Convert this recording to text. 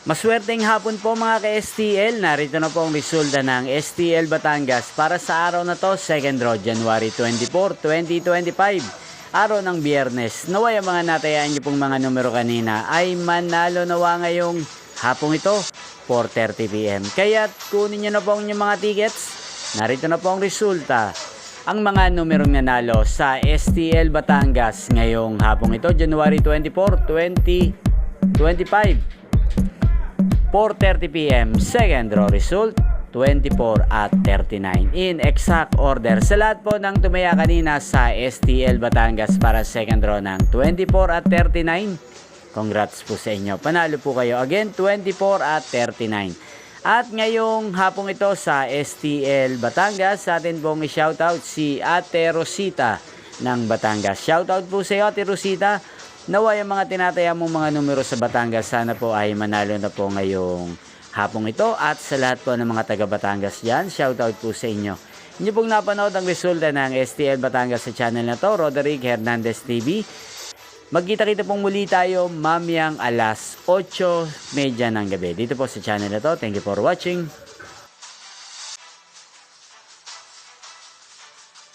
Maswerteng hapon po mga ka-STL. Narito na po ang resulta ng STL Batangas para sa araw na to, second draw, January 24, 2025. Araw ng Biyernes. Naway ang mga natayaan niyo pong mga numero kanina ay manalo nawa ngayong hapong ito, 4:30 PM. Kaya kunin niyo na po ang inyong mga tickets. Narito na po ang resulta. Ang mga numerong nanalo sa STL Batangas ngayong hapong ito, January 24, 2025. 4:30 PM, second draw result, 24 at 39. In exact order. Sa lahat po ng tumaya kanina sa STL Batangas para second draw ng 24 at 39. Congrats po sa inyo. Panalo po kayo. Again, 24 at 39. At ngayong hapong ito sa STL Batangas, sa atin pong i-shoutout si Ate Rosita ng Batangas. Shoutout po sa iyo, Ate Rosita. Naway ang mga tinataya mong mga numero sa Batangas, sana po ay manalo na po ngayong hapong ito. At sa lahat po ng mga taga Batangas dyan, shoutout po sa inyo. Inyo pong napanood ang resulta ng STL Batangas sa channel na to, Roderick Hernandez TV. Magkita-kita pong muli tayo mamayang alas 8:30 ng gabi dito po sa channel na to. Thank you for watching.